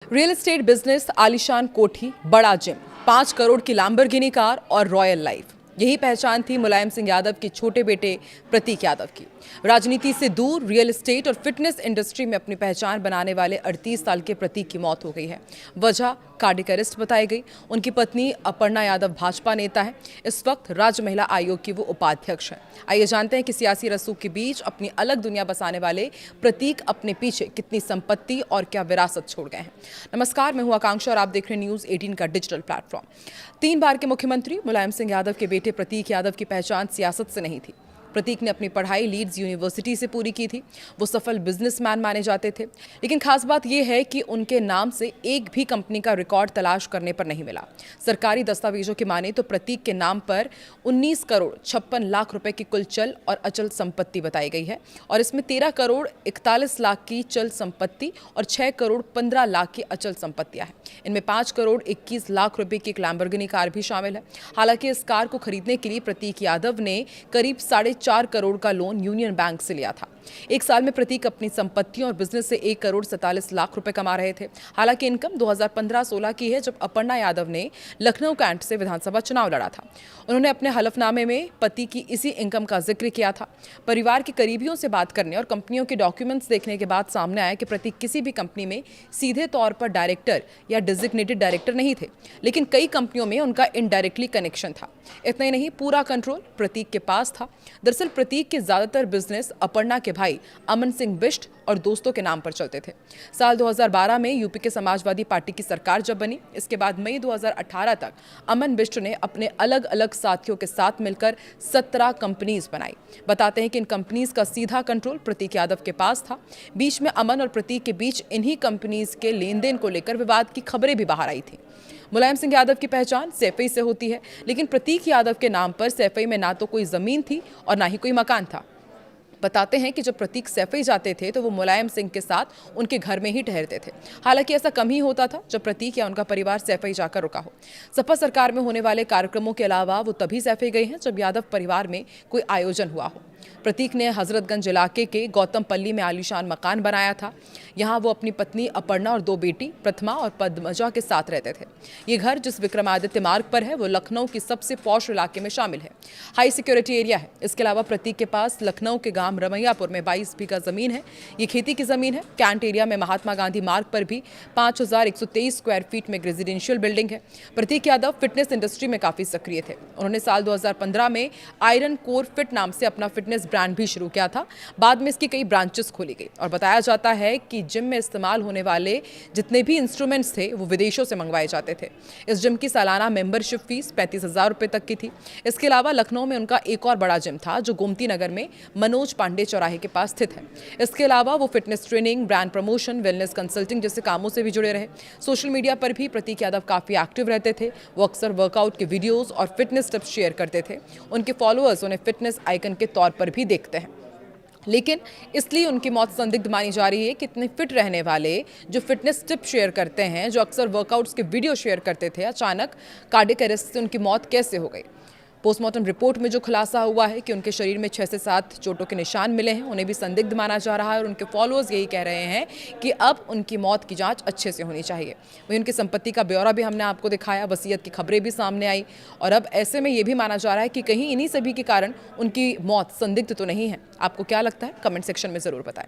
Real estate business, आलीशान कोठी, बड़ा जिम, 5 करोड़ की लैम्बोर्गिनी कार और रॉयल लाइफ, यही पहचान थी मुलायम सिंह यादव के छोटे बेटे प्रतीक यादव की। राजनीति से दूर रियल एस्टेट और फिटनेस इंडस्ट्री में अपनी पहचान बनाने वाले 38 साल के प्रतीक की मौत हो गई है। वजह कार्डियक अरेस्ट बताई गई। उनकी पत्नी अपर्णा यादव भाजपा नेता है। इस वक्त राज्य महिला आयोग की वो उपाध्यक्ष है। आइए जानते हैं कि सियासी रसूख के बीच अपनी अलग दुनिया बसाने वाले प्रतीक अपने पीछे कितनी संपत्ति और क्या विरासत छोड़ गए हैं। नमस्कार, मैं हूं आकांक्षा और आप देख रहे हैं न्यूज़ 18 का डिजिटल प्लेटफॉर्म। 3 बार के मुख्यमंत्री मुलायम सिंह यादव के बेटे प्रतीक यादव की पहचान सियासत से नहीं थी। प्रतीक ने अपनी पढ़ाई लीड्स यूनिवर्सिटी से पूरी की थी। वो सफल बिजनेसमैन माने जाते थे, लेकिन खास बात यह है कि उनके नाम से एक भी कंपनी का रिकॉर्ड तलाश करने पर नहीं मिला। सरकारी दस्तावेजों की माने तो प्रतीक के नाम पर 19 करोड़ 56 लाख रुपए की कुल चल और अचल संपत्ति बताई गई है, और इसमें 13 करोड़ 41 लाख की चल संपत्ति और 6 करोड़ 15 लाख की अचल संपत्तियां हैं। इनमें 5 करोड़ 21 लाख रुपए की एक लैम्बोर्गिनी कार भी शामिल है। हालांकि इस कार को खरीदने के लिए प्रतीक यादव ने करीब 4.5 करोड़ का लोन यूनियन बैंक से लिया था। एक साल में प्रतीक अपनी संपत्तियों और बिजनेस से 1 करोड़ 47 लाख रुपए कमा रहे थे। हालांकि इनकम 2015-16 की है, जब अपर्णा यादव ने लखनऊ कैंट से विधानसभा चुनाव लड़ा था। उन्होंने अपने हलफनामे में पति की इसी इनकम का जिक्र किया था। परिवार के करीबियों से बात करने और कंपनियों के डॉक्यूमेंट्स देखने के बाद सामने आया कि प्रतीक किसी भी कंपनी में सीधे तौर पर डायरेक्टर या डेजिग्नेटेड डायरेक्टर नहीं थे, लेकिन कई कंपनियों में उनका इनडायरेक्टली कनेक्शन था। इतना ही नहीं, पूरा कंट्रोल प्रतीक के पास था। दरअसल प्रतीक के ज्यादातर बिजनेस अपर्णा के भाई अमन सिंह बिष्ट और दोस्तों के नाम पर चलते थे। साल 2012 में यूपी के समाजवादी पार्टी की सरकार जब बनी, इसके बाद मई 2018 तक अमन बिष्ट ने अपने अलग अलग साथियों के साथ मिलकर 17 कंपनीज बनाई। बताते हैं कि इन कंपनीज का सीधा कंट्रोल प्रतीक यादव के पास था। बीच में अमन और प्रतीक के बीच इन्हीं कंपनीज के लेन देन को लेकर विवाद की खबरें भी बाहर आई थी। मुलायम सिंह यादव की पहचान सैफई से होती है, लेकिन प्रतीक यादव के नाम पर सैफई में ना तो कोई जमीन थी और ना ही कोई मकान था। बताते हैं कि जब प्रतीक सैफई जाते थे तो वो मुलायम सिंह के साथ उनके घर में ही ठहरते थे। हालांकि ऐसा कम ही होता था जब प्रतीक या उनका परिवार सैफई जाकर रुका हो। सपा सरकार में होने वाले कार्यक्रमों के अलावा वो तभी सैफई गए हैं जब यादव परिवार में कोई आयोजन हुआ हो। प्रतीक ने हजरतगंज इलाके के गौतमपल्ली में आलीशान मकान बनाया था। यहाँ वो अपनी पत्नी अपर्णा और 2 बेटी प्रथमा और पद्मजा के साथ रहते थे। ये घर जिस विक्रमादित्य मार्ग पर है वो लखनऊ की सबसे पॉश इलाके में शामिल है। हाई सिक्योरिटी एरिया है। इसके अलावा प्रतीक के पास लखनऊ के गांव रमैयापुर में 22 बीघा जमीन है। ये खेती की जमीन है। कैंट एरिया में महात्मा गांधी मार्ग पर भी 5123 स्क्वायर फीट में रेजिडेंशियल बिल्डिंग है। प्रतीक यादव फिटनेस इंडस्ट्री में काफी सक्रिय थे। उन्होंने साल 2015 में आयरन कोर फिट नाम से अपना फिटनेस ब्रांड भी शुरू किया था। बाद में इसकी कई ब्रांचेस खोली गई और बताया जाता है कि जिम में इस्तेमाल होने वाले जितने भी इंस्ट्रूमेंट्स थे वो विदेशों से मंगवाए जाते थे। इस जिम की सालाना मेंबरशिप फीस 35,000 रुपए तक की थी। इसके अलावा लखनऊ में उनका एक और बड़ा जिम था जो गोमती नगर में मनोज पांडे चौराहे के पास स्थित है। इसके अलावा वो fitness training, brand promotion, wellness consulting जैसे कामों से भी जुड़े रहे। सोशल मीडिया पर भी प्रतीक यादव काफी एक्टिव रहते थे। वो अक्सर वर्कआउट के वीडियोस और फिटनेस टिप्स शेयर करते थे। उनके फॉलोअर्स उन्हें फिटनेस आइकन के तौर पर भी देखते हैं। लेकिन इसलिए उनकी मौत संदिग्ध मानी जा रही है कि इतने फिट रहने वाले जो फिटनेस टिप शेयर करते हैं, जो अक्सर वर्कआउट्स के वीडियो शेयर करते थे, अचानक कार्डियक अरेस्ट से उनकी मौत कैसे हो गई। पोस्टमार्टम रिपोर्ट में जो खुलासा हुआ है कि उनके शरीर में 6 से 7 चोटों के निशान मिले हैं, उन्हें भी संदिग्ध माना जा रहा है और उनके फॉलोअर्स यही कह रहे हैं कि अब उनकी मौत की जांच अच्छे से होनी चाहिए। वहीं उनकी संपत्ति का ब्यौरा भी हमने आपको दिखाया, वसीयत की खबरें भी सामने आई, और अब ऐसे में ये भी माना जा रहा है कि कहीं इन्हीं सभी के कारण उनकी मौत संदिग्ध तो नहीं है। आपको क्या लगता है? कमेंट सेक्शन में ज़रूर बताएं।